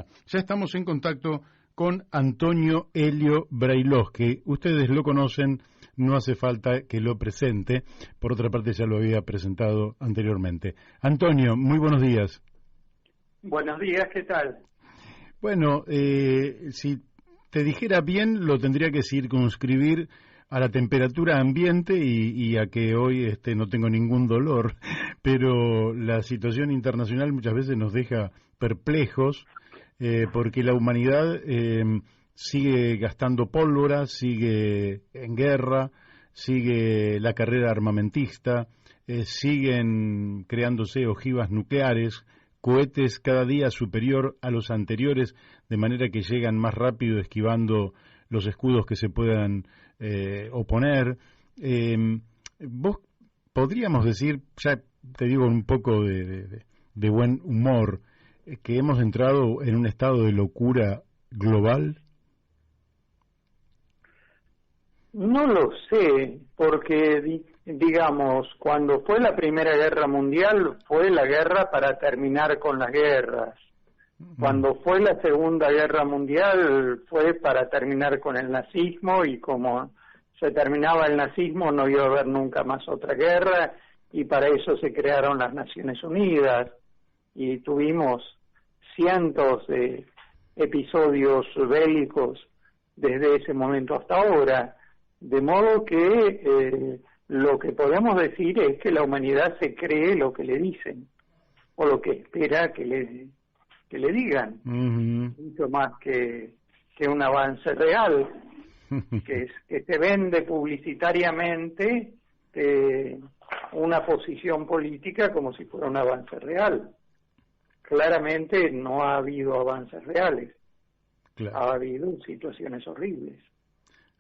mañana. Ya estamos en contacto con Antonio Elio Brailovsky. Ustedes lo conocen, no hace falta que lo presente. Por otra parte, ya lo había presentado anteriormente. Antonio, muy buenos días. Buenos días, ¿qué tal? Bueno, si te dijera bien, lo tendría que circunscribir a la temperatura ambiente y a que hoy no tengo ningún dolor, pero la situación internacional muchas veces nos deja perplejos porque la humanidad sigue gastando pólvora, sigue en guerra, sigue la carrera armamentista, siguen creándose ojivas nucleares, cohetes cada día superior a los anteriores, de manera que llegan más rápido esquivando los escudos que se puedan oponer. Vos podríamos decir, ya te digo un poco de buen humor, que hemos entrado en un estado de locura global. No lo sé, porque digamos, cuando fue la Primera Guerra Mundial, fue la guerra para terminar con las guerras. Cuando fue la Segunda Guerra Mundial, fue para terminar con el nazismo, y como se terminaba el nazismo, no iba a haber nunca más otra guerra, y para eso se crearon las Naciones Unidas, y tuvimos cientos de episodios bélicos desde ese momento hasta ahora. De modo que lo que podemos decir es que la humanidad se cree lo que le dicen, o lo que espera que le digan, mucho más que un avance real, que se vende publicitariamente una posición política como si fuera un avance real. Claramente no ha habido avances reales, claro. Ha habido situaciones horribles.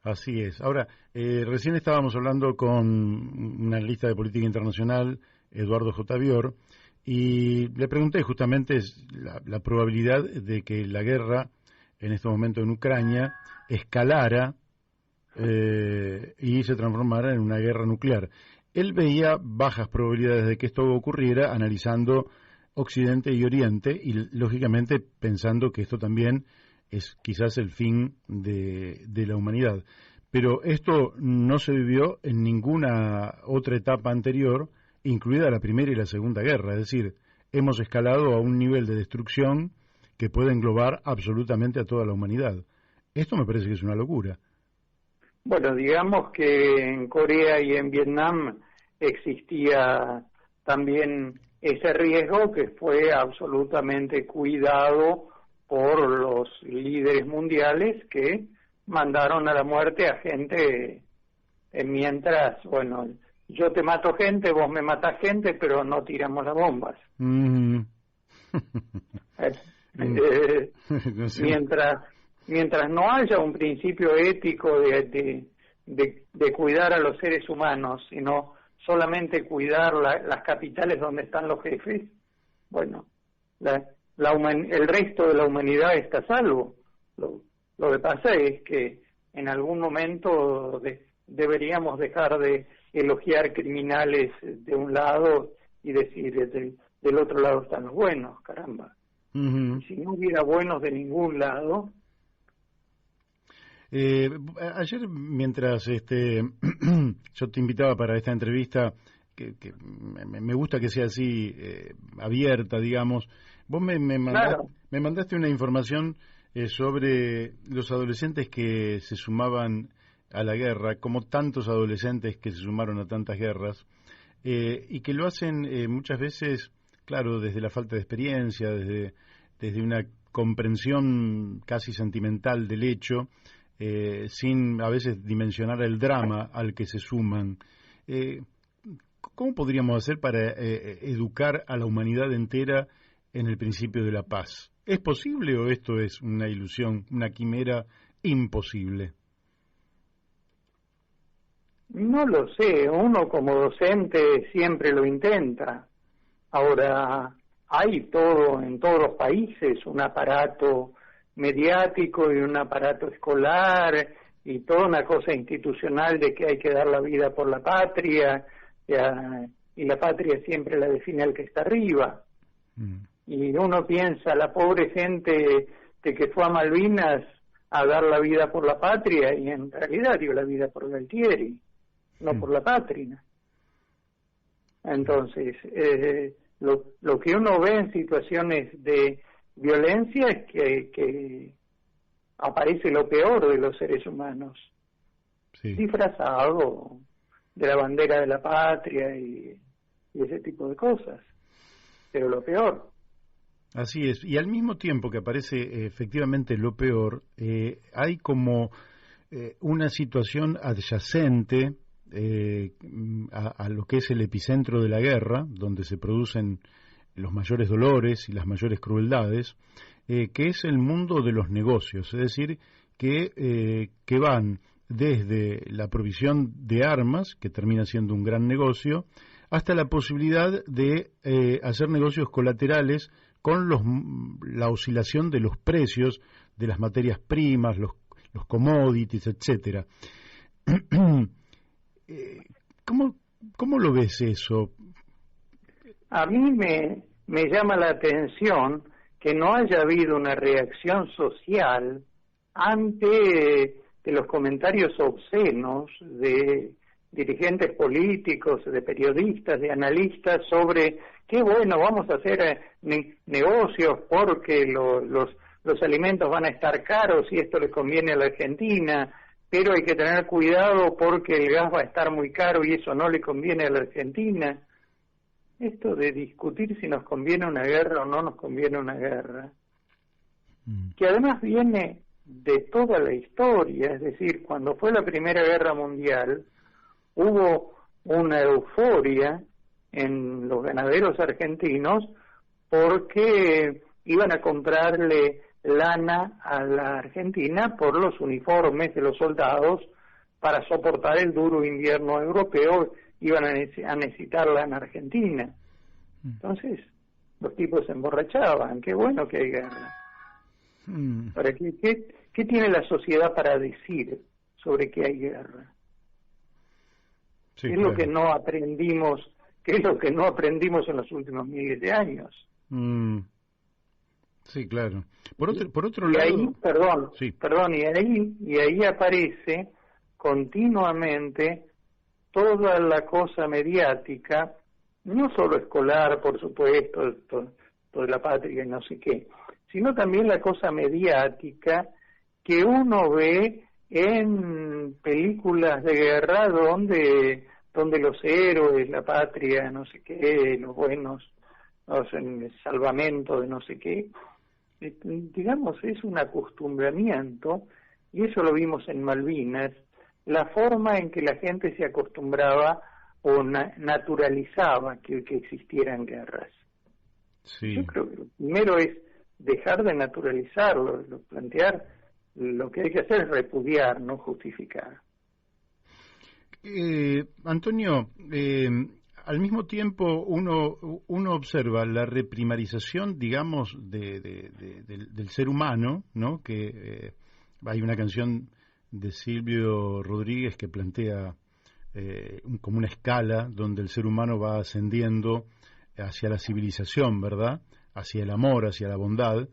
Así es. Ahora, recién estábamos hablando con un analista de política internacional, Eduardo J. Bior, y le pregunté justamente la probabilidad de que la guerra en este momento en Ucrania escalara y se transformara en una guerra nuclear. Él veía bajas probabilidades de que esto ocurriera analizando Occidente y Oriente y, lógicamente, pensando que esto también es quizás el fin de la humanidad. Pero esto no se vivió en ninguna otra etapa anterior, incluida la Primera y la Segunda Guerra. Es decir, hemos escalado a un nivel de destrucción que puede englobar absolutamente a toda la humanidad. Esto me parece que es una locura. Bueno, digamos que en Corea y en Vietnam existía también ese riesgo que fue absolutamente cuidado por los líderes mundiales que mandaron a la muerte a gente mientras, bueno, yo te mato gente, vos me matás gente, pero no tiramos las bombas. No sé. Mientras no haya un principio ético de cuidar a los seres humanos, sino solamente cuidar las capitales donde están los jefes, bueno, el resto de la humanidad está a salvo. Lo que pasa es que en algún momento deberíamos dejar de elogiar criminales de un lado y decir del otro lado están los buenos, caramba. Y si no hubiera buenos de ningún lado. Ayer, mientras yo te invitaba para esta entrevista, que me gusta que sea así, abierta, digamos, vos me mandaste una información sobre los adolescentes que se sumaban a la guerra, como tantos adolescentes que se sumaron a tantas guerras, y que lo hacen muchas veces, claro, desde la falta de experiencia, desde una comprensión casi sentimental del hecho, sin a veces dimensionar el drama al que se suman. ¿Cómo podríamos hacer para educar a la humanidad entera en el principio de la paz? ¿Es posible o esto es una ilusión, una quimera imposible? No lo sé, uno como docente siempre lo intenta. Ahora, hay en todos los países un aparato mediático y un aparato escolar y toda una cosa institucional de que hay que dar la vida por la patria, y la patria siempre la define el que está arriba. Y uno piensa, la pobre gente de que fue a Malvinas a dar la vida por la patria, y en realidad dio la vida por Galtieri, no por la patria. Entonces, lo que uno ve en situaciones de violencia es que aparece lo peor de los seres humanos, disfrazado de la bandera de la patria y ese tipo de cosas, pero lo peor. Así es, y al mismo tiempo que aparece efectivamente lo peor, hay como una situación adyacente a lo que es el epicentro de la guerra, donde se producen los mayores dolores y las mayores crueldades, que es el mundo de los negocios, es decir, que van desde la provisión de armas, que termina siendo un gran negocio, hasta la posibilidad de hacer negocios colaterales con la oscilación de los precios de las materias primas, los commodities, etcétera. ¿Cómo lo ves eso? A mí me llama la atención que no haya habido una reacción social ante de los comentarios obscenos de dirigentes políticos, de periodistas, de analistas sobre qué bueno, vamos a hacer negocios porque los alimentos van a estar caros y esto le conviene a la Argentina, pero hay que tener cuidado porque el gas va a estar muy caro y eso no le conviene a la Argentina. Esto de discutir si nos conviene una guerra o no nos conviene una guerra, que además viene de toda la historia, es decir, cuando fue la Primera Guerra Mundial, hubo una euforia en los ganaderos argentinos porque iban a comprarle lana a la Argentina por los uniformes de los soldados para soportar el duro invierno europeo, iban a necesitar lana argentina. Entonces, los tipos se emborrachaban, qué bueno que hay guerra. ¿Para qué tiene la sociedad para decir sobre que hay guerra? Sí, ¿Qué es lo que no aprendimos? ¿Qué es lo que no aprendimos en los últimos miles de años? Sí, claro. Por otro y lado, ahí, perdón, y ahí aparece continuamente toda la cosa mediática, no solo escolar, por supuesto, toda la patria y no sé qué, sino también la cosa mediática que uno ve en películas de guerra donde los héroes, la patria, no sé qué, los buenos, el salvamento de no sé qué, digamos, es un acostumbramiento, y eso lo vimos en Malvinas, la forma en que la gente se acostumbraba o naturalizaba que existieran guerras. Sí. Yo creo que lo primero es dejar de naturalizarlo, plantear, lo que hay que hacer es repudiar, no justificar. Antonio, al mismo tiempo uno observa la reprimarización, digamos, del ser humano, ¿no? Que hay una canción de Silvio Rodríguez que plantea como una escala donde el ser humano va ascendiendo hacia la civilización, ¿verdad? Hacia el amor, hacia la bondad,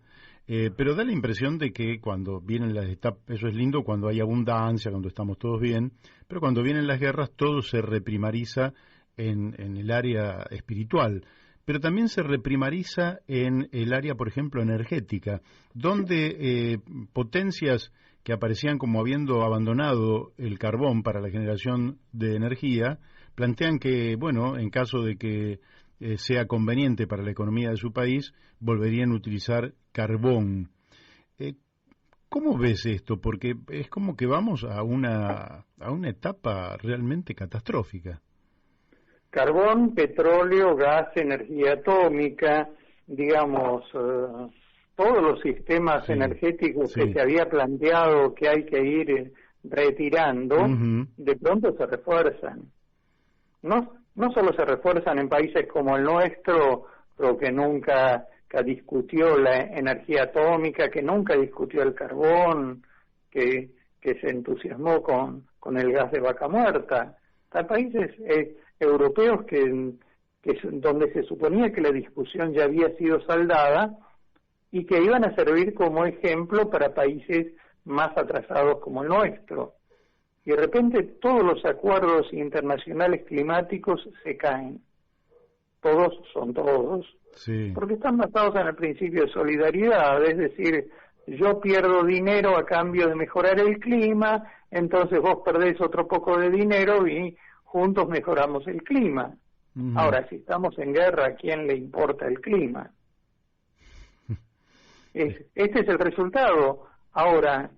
pero da la impresión de que cuando vienen las etapas, eso es lindo cuando hay abundancia, cuando estamos todos bien, pero cuando vienen las guerras todo se reprimariza en el área espiritual, pero también se reprimariza en el área, por ejemplo, energética, donde potencias que aparecían como habiendo abandonado el carbón para la generación de energía, plantean que, bueno, en caso de que sea conveniente para la economía de su país, volverían a utilizar carbón. ¿Cómo ves esto? Porque es como que vamos a una etapa realmente catastrófica. Carbón, petróleo, gas, energía atómica, digamos, todos los sistemas energéticos que se había planteado que hay que ir retirando, de pronto se refuerzan. No solo se refuerzan en países como el nuestro, pero que nunca discutió la energía atómica, que nunca discutió el carbón, que se entusiasmó con el gas de vaca muerta. Hay países europeos que que es donde se suponía que la discusión ya había sido saldada y que iban a servir como ejemplo para países más atrasados como el nuestro. Y de repente todos los acuerdos internacionales climáticos se caen. Todos son todos. Sí. Porque están basados en el principio de solidaridad, es decir, yo pierdo dinero a cambio de mejorar el clima, entonces vos perdés otro poco de dinero y juntos mejoramos el clima. Ahora, si estamos en guerra, ¿a quién le importa el clima? Este es el resultado. Ahora,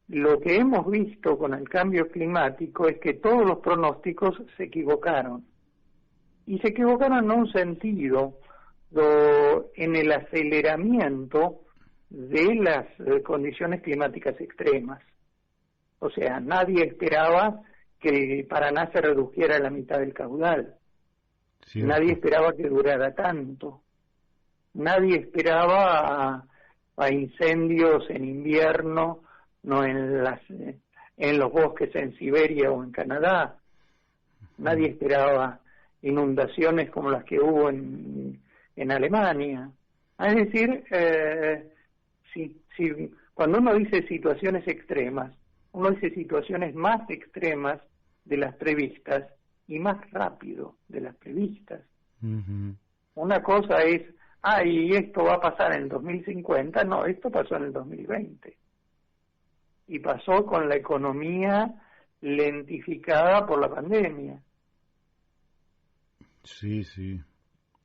lo que hemos visto con el cambio climático es que todos los pronósticos se equivocaron. Y se equivocaron en un sentido, en el aceleramiento de las condiciones climáticas extremas. O sea, nadie esperaba que el Paraná se redujera a la mitad del caudal. Sí, nadie esperaba que durara tanto. Nadie esperaba a incendios en invierno, no en los bosques en Siberia o en Canadá. Nadie esperaba inundaciones como las que hubo en Alemania. Es decir, cuando uno dice situaciones extremas, uno dice situaciones más extremas de las previstas y más rápido de las previstas. Una cosa es, y esto va a pasar en el 2050, no, esto pasó en el 2020. Y pasó con la economía lentificada por la pandemia. Sí, sí.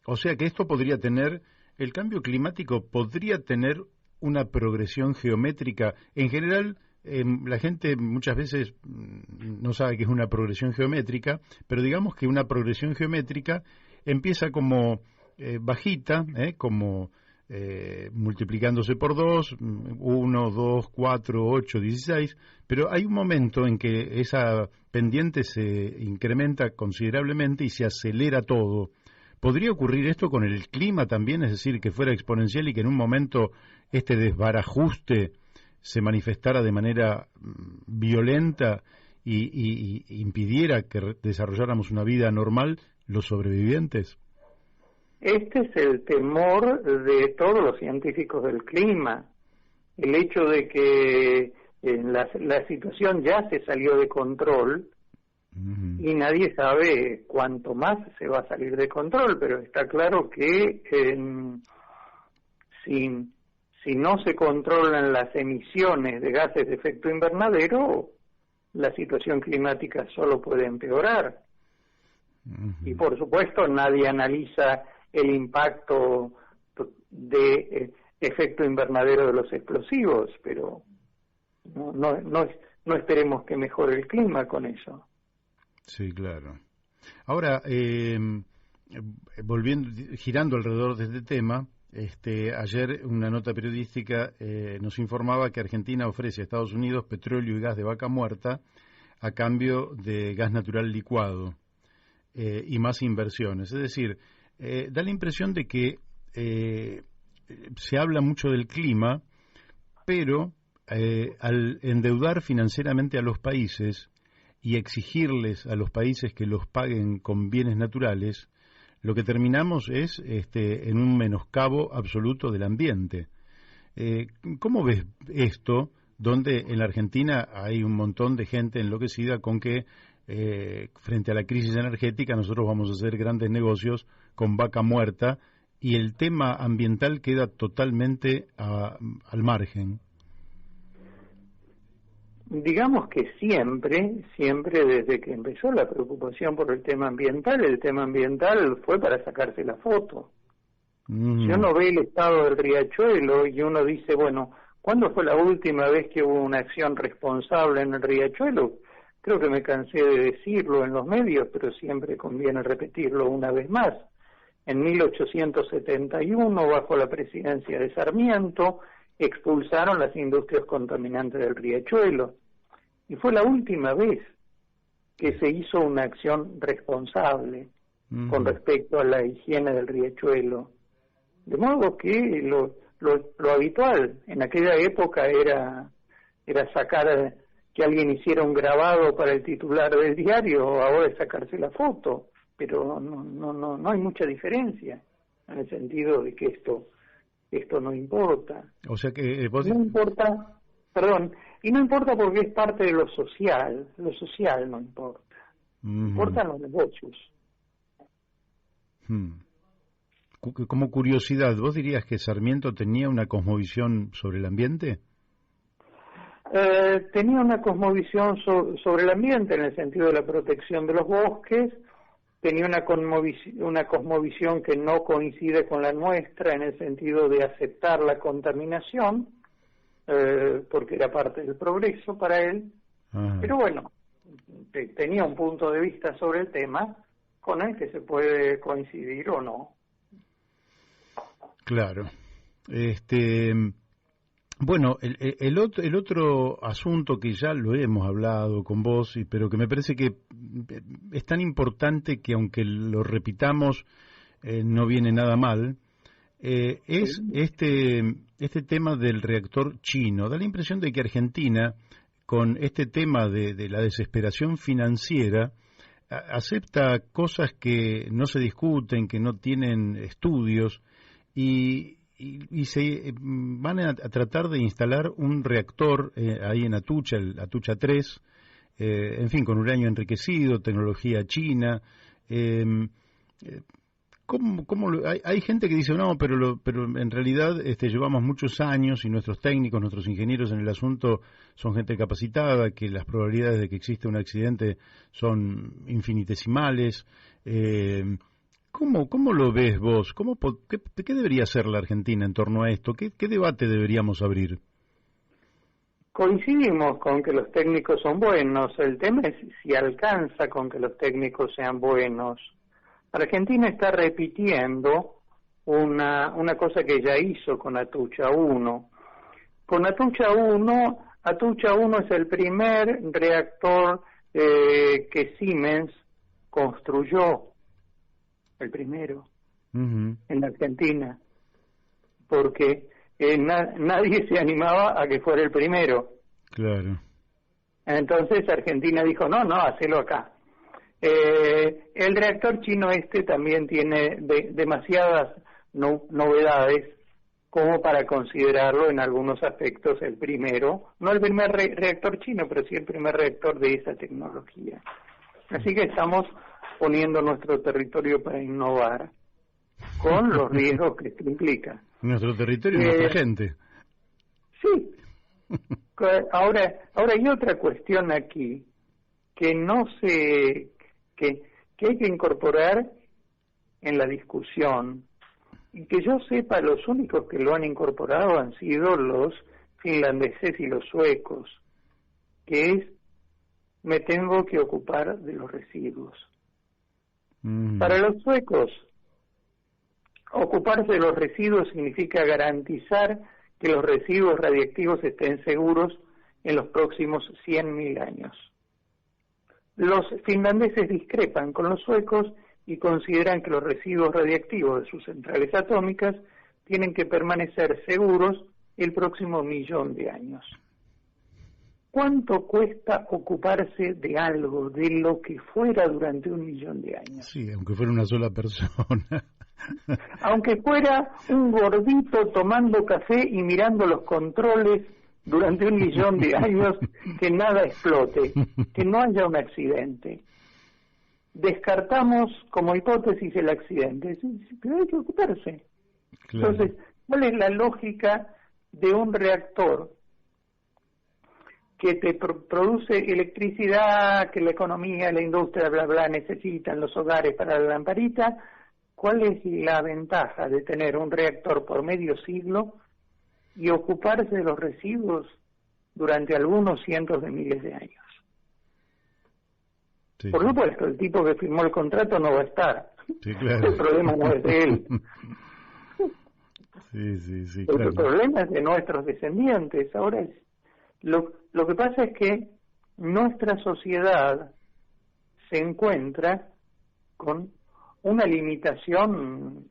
O sea que esto podría tener, el cambio climático podría tener una progresión geométrica. En general, la gente muchas veces no sabe qué es una progresión geométrica, pero digamos que una progresión geométrica empieza como bajita, como multiplicándose por 2, 1, 2, 4, 8, 16, pero hay un momento en que esa pendiente se incrementa considerablemente y se acelera todo. ¿Podría ocurrir esto con el clima también? Es decir, que fuera exponencial y que en un momento este desbarajuste se manifestara de manera violenta y impidiera que desarrolláramos una vida normal los sobrevivientes. Este es el temor de todos los científicos del clima, el hecho de que la situación ya se salió de control y nadie sabe cuánto más se va a salir de control, pero está claro que si no se controlan las emisiones de gases de efecto invernadero, la situación climática solo puede empeorar. Y por supuesto nadie analiza el impacto de efecto invernadero de los explosivos, pero no esperemos que mejore el clima con eso. Sí, claro. Ahora, girando alrededor de este tema, ayer una nota periodística nos informaba que Argentina ofrece a Estados Unidos petróleo y gas de vaca muerta a cambio de gas natural licuado y más inversiones. Es decir, da la impresión de que se habla mucho del clima, pero al endeudar financieramente a los países y exigirles a los países que los paguen con bienes naturales, lo que terminamos es en un menoscabo absoluto del ambiente. ¿Cómo ves esto, donde en la Argentina hay un montón de gente enloquecida con que frente a la crisis energética nosotros vamos a hacer grandes negocios con vaca muerta y el tema ambiental queda totalmente al margen? Digamos que siempre desde que empezó la preocupación por el tema ambiental fue para sacarse la foto. Si uno ve el estado del riachuelo y uno dice, bueno, ¿cuándo fue la última vez que hubo una acción responsable en el riachuelo? Creo que me cansé de decirlo en los medios, pero siempre conviene repetirlo una vez más. En 1871, bajo la presidencia de Sarmiento, expulsaron las industrias contaminantes del riachuelo. Y fue la última vez que se hizo una acción responsable con respecto a la higiene del riachuelo. De modo que lo habitual en aquella época era sacar que alguien hiciera un grabado para el titular del diario, ahora es sacarse la foto. pero no hay mucha diferencia en el sentido de que esto no importa. O sea que vos... No importa, perdón, y no importa porque es parte de lo social no importa, importan los negocios. Como curiosidad, ¿vos dirías que Sarmiento tenía una cosmovisión sobre el ambiente? Tenía una cosmovisión sobre el ambiente en el sentido de la protección de los bosques, tenía una cosmovisión que no coincide con la nuestra en el sentido de aceptar la contaminación, porque era parte del progreso para él. Ajá. Pero bueno, tenía un punto de vista sobre el tema con el que se puede coincidir o no. Claro. Bueno, el otro asunto que ya lo hemos hablado con vos, pero que me parece que es tan importante que aunque lo repitamos no viene nada mal, es este tema del reactor chino. Da la impresión de que Argentina, con este tema de la desesperación financiera, acepta cosas que no se discuten, que no tienen estudios, y se van a tratar de instalar un reactor ahí en Atucha, el Atucha 3, en fin, con uranio enriquecido, tecnología china. Hay gente que dice, no, pero en realidad llevamos muchos años y nuestros técnicos, nuestros ingenieros en el asunto son gente capacitada, que las probabilidades de que exista un accidente son infinitesimales. ¿Cómo lo ves vos? ¿Qué debería hacer la Argentina en torno a esto? ¿Qué debate deberíamos abrir? Coincidimos con que los técnicos son buenos. El tema es si alcanza con que los técnicos sean buenos. Argentina está repitiendo una cosa que ya hizo con Atucha 1. Con Atucha 1 es el primer reactor que Siemens construyó. El primero en la Argentina, porque nadie se animaba a que fuera el primero. Claro. Entonces Argentina dijo, no, hacelo acá. El reactor chino también tiene demasiadas novedades como para considerarlo en algunos aspectos el primero, no el primer reactor chino, pero sí el primer reactor de esa tecnología. Así que estamos poniendo nuestro territorio para innovar, con los riesgos que esto implica. Nuestro territorio y nuestra gente. Sí. Ahora hay otra cuestión aquí que que hay que incorporar en la discusión, y que yo sepa los únicos que lo han incorporado han sido los finlandeses y los suecos, que es me tengo que ocupar de los residuos. Para los suecos, ocuparse de los residuos significa garantizar que los residuos radiactivos estén seguros en los próximos 100.000 años. Los finlandeses discrepan con los suecos y consideran que los residuos radiactivos de sus centrales atómicas tienen que permanecer seguros el próximo 1.000.000 de años. ¿Cuánto cuesta ocuparse de algo, de lo que fuera durante 1.000.000 de años? Sí, aunque fuera una sola persona. Aunque fuera un gordito tomando café y mirando los controles durante 1.000.000 de años, que nada explote, que no haya un accidente. Descartamos como hipótesis el accidente, pero hay que ocuparse. Claro. Entonces, ¿cuál es la lógica de un reactor que te produce electricidad, que la economía, la industria, bla, bla, necesitan los hogares para la lamparita? ¿Cuál es la ventaja de tener un reactor por medio siglo y ocuparse de los residuos durante algunos cientos de miles de años? Sí. Por supuesto, el tipo que firmó el contrato no va a estar. Sí, claro. El problema no es de él. Sí, claro. El problema es de nuestros descendientes. Ahora lo que pasa es que nuestra sociedad se encuentra con una limitación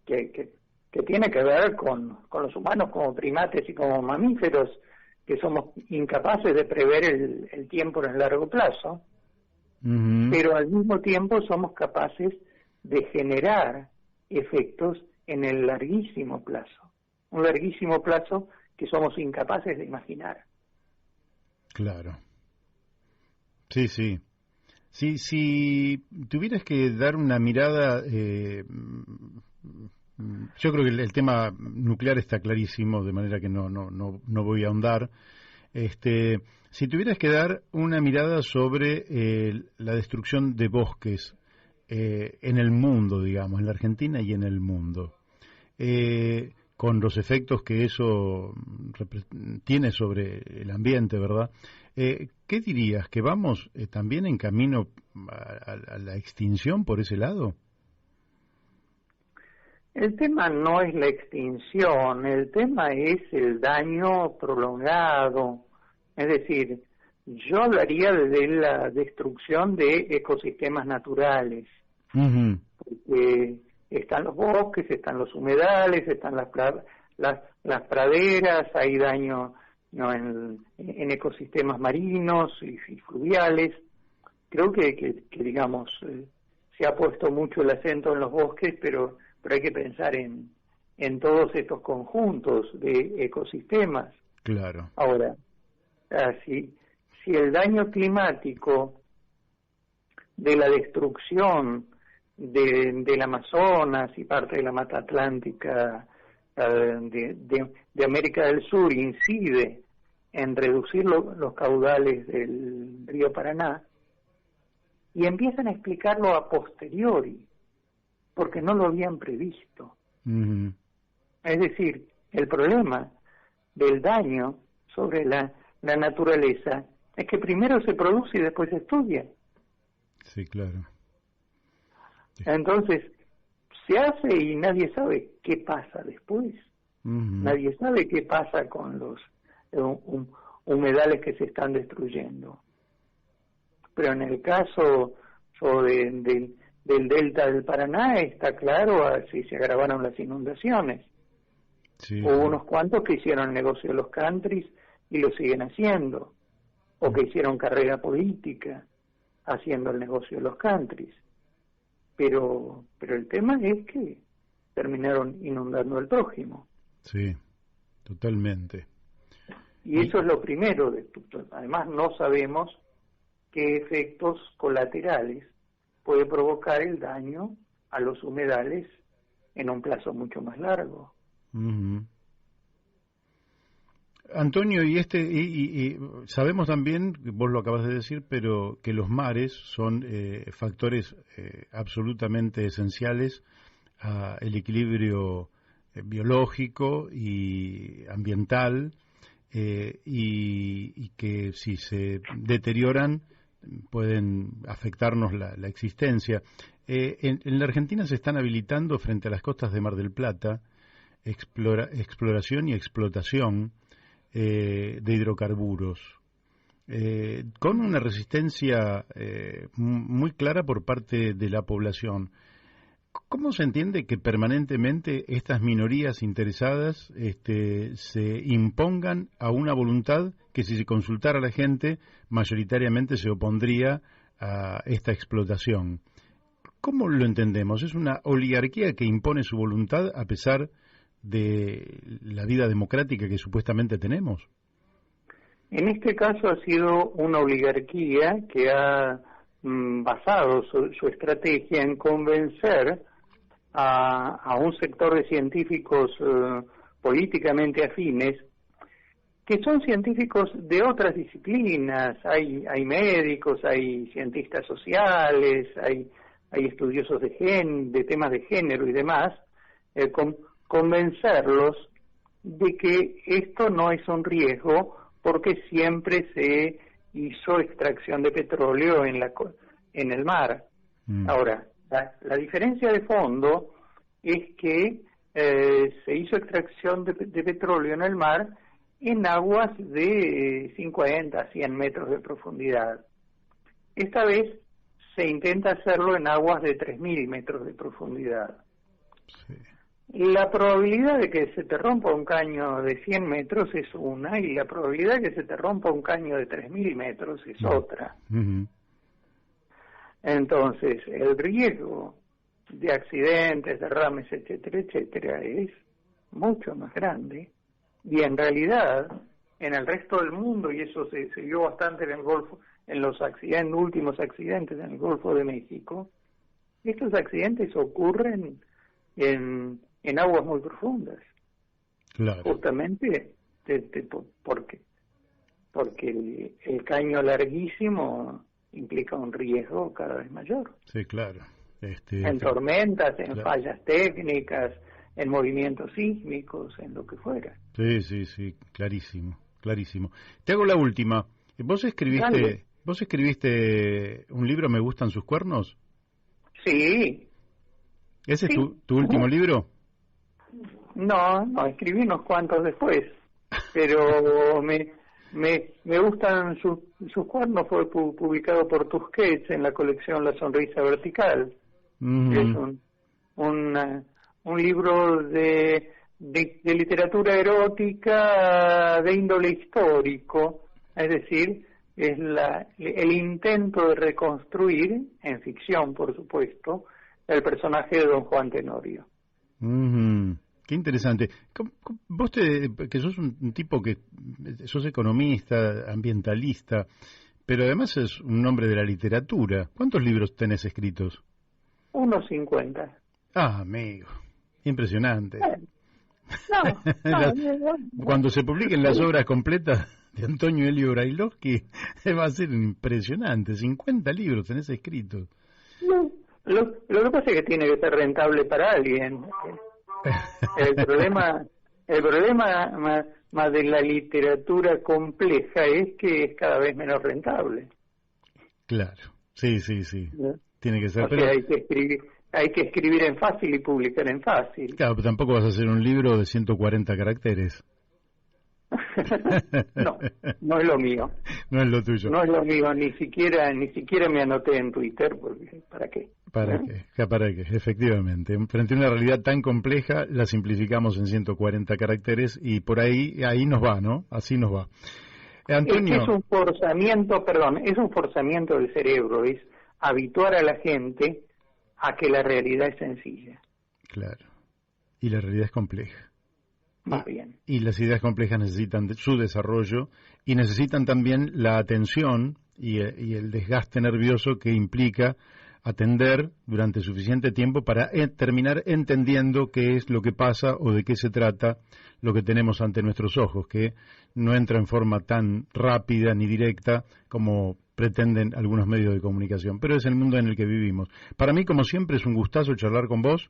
que tiene que ver con los humanos como primates y como mamíferos, que somos incapaces de prever el tiempo en el largo plazo. pero al mismo tiempo somos capaces de generar efectos en el larguísimo plazo, un larguísimo plazo que somos incapaces de imaginar. Claro. Sí, sí. Sí, si tuvieras que dar una mirada, yo creo que el tema nuclear está clarísimo, de manera que no voy a ahondar. Si tuvieras que dar una mirada sobre la destrucción de bosques en el mundo, digamos, en la Argentina y en el mundo, con los efectos que eso tiene sobre el ambiente, ¿verdad? ¿Qué dirías? ¿Que vamos también en camino a la extinción por ese lado? El tema no es la extinción, el tema es el daño prolongado. Es decir, yo hablaría de la destrucción de ecosistemas naturales. Porque están los bosques, están los humedales, están las praderas, hay daño en ecosistemas marinos y fluviales. Creo que digamos, se ha puesto mucho el acento en los bosques, pero hay que pensar en todos estos conjuntos de ecosistemas. Claro. Ahora, si el daño climático de la destrucción del Amazonas y parte de la Mata Atlántica de América del Sur incide en reducir los caudales del río Paraná, y empiezan a explicarlo a posteriori, porque no lo habían previsto. Es decir, el problema del daño sobre la naturaleza es que primero se produce y después se estudia. Sí, claro. Entonces, se hace y nadie sabe qué pasa después. Nadie sabe qué pasa con los humedales que se están destruyendo. Pero en el caso del delta del Paraná está claro si se agravaron las inundaciones. Sí. Hubo unos cuantos que hicieron el negocio de los countries y lo siguen haciendo, o que hicieron carrera política haciendo el negocio de los countries. Pero el tema es que terminaron inundando al prójimo. Sí, totalmente. Y eso es lo primero. Además, no sabemos qué efectos colaterales puede provocar el daño a los humedales en un plazo mucho más largo. Antonio, y sabemos también, vos lo acabas de decir, pero que los mares son factores absolutamente esenciales al equilibrio biológico y ambiental, y que si se deterioran pueden afectarnos la existencia. En la Argentina se están habilitando frente a las costas de Mar del Plata exploración y explotación de hidrocarburos, con una resistencia muy clara por parte de la población. ¿Cómo se entiende que permanentemente estas minorías interesadas se impongan a una voluntad que, si se consultara a la gente, mayoritariamente se opondría a esta explotación? ¿Cómo lo entendemos? ¿Es una oligarquía que impone su voluntad a pesar de la vida democrática que supuestamente tenemos? En este caso ha sido una oligarquía que ha basado su estrategia en convencer a un sector de científicos políticamente afines, que son científicos de otras disciplinas. Hay médicos, hay cientistas sociales, hay estudiosos de temas de género y demás, convencerlos de que esto no es un riesgo porque siempre se hizo extracción de petróleo en el mar. Ahora, la diferencia de fondo es que se hizo extracción de petróleo en el mar en aguas de 50 a 100 metros de profundidad. Esta vez se intenta hacerlo en aguas de 3.000 metros de profundidad. Sí. La probabilidad de que se te rompa un caño de 100 metros es una, y la probabilidad de que se te rompa un caño de 3.000 metros es otra. Entonces, el riesgo de accidentes, derrames, etcétera, etcétera, es mucho más grande. Y en realidad, en el resto del mundo, y eso se vio bastante en el Golfo, en los últimos accidentes en el Golfo de México, estos accidentes ocurren en aguas muy profundas. Claro. Justamente porque el caño larguísimo implica un riesgo cada vez mayor. Sí, claro. En tormentas, en fallas técnicas, en movimientos sísmicos, en lo que fuera. Sí, clarísimo. Te hago la última. ¿Vos escribiste un libro, Me gustan sus cuernos? Sí. ¿Ese es tu último libro? No, escribí unos cuantos después, pero me gustan sus cuernos. Fue publicado por Tusquets en la colección La Sonrisa Vertical. Es un libro de literatura erótica de índole histórico, es decir, es el intento de reconstruir, en ficción por supuesto, el personaje de Don Juan Tenorio. Qué interesante. Vos que sos un tipo que sos economista, ambientalista, pero además es un hombre de la literatura. ¿Cuántos libros tenés escritos? Unos 50. Ah, amigo, impresionante. No. Cuando se publiquen las obras completas de Antonio Elio Brailovsky, va a ser impresionante. 50 libros tenés escritos. No, lo que pasa es que tiene que ser rentable para alguien. El problema más de la literatura compleja es que es cada vez menos rentable. Claro, sí. ¿No? Tiene que ser. O sea, hay que escribir en fácil y publicar en fácil. Claro, pero tampoco vas a hacer un libro de 140 caracteres. No es lo mío. No es lo tuyo. No es lo mío, ni siquiera me anoté en Twitter, porque ¿para qué? ¿Para qué? Efectivamente. Frente a una realidad tan compleja, la simplificamos en 140 caracteres y por ahí nos va, ¿no? Así nos va. Antonio. Es un forzamiento del cerebro, es habituar a la gente a que la realidad es sencilla. Claro. Y la realidad es compleja. Más bien. Y las ideas complejas necesitan su desarrollo y necesitan también la atención y el desgaste nervioso que implica atender durante suficiente tiempo para terminar entendiendo qué es lo que pasa o de qué se trata lo que tenemos ante nuestros ojos, que no entra en forma tan rápida ni directa como pretenden algunos medios de comunicación, pero es el mundo en el que vivimos. Para mí, como siempre, es un gustazo charlar con vos.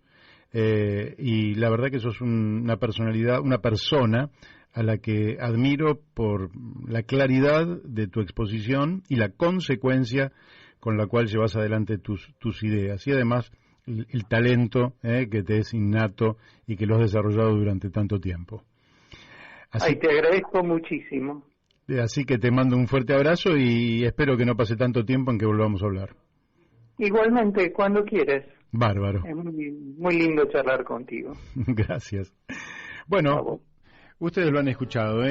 Y la verdad que sos una persona a la que admiro por la claridad de tu exposición y la consecuencia con la cual llevas adelante tus ideas y además el talento que te es innato y que lo has desarrollado durante tanto tiempo. Te agradezco muchísimo. Así que te mando un fuerte abrazo y espero que no pase tanto tiempo en que volvamos a hablar. Igualmente, cuando quieras. Bárbaro. Es muy lindo charlar contigo. Gracias. Bueno, ustedes lo han escuchado,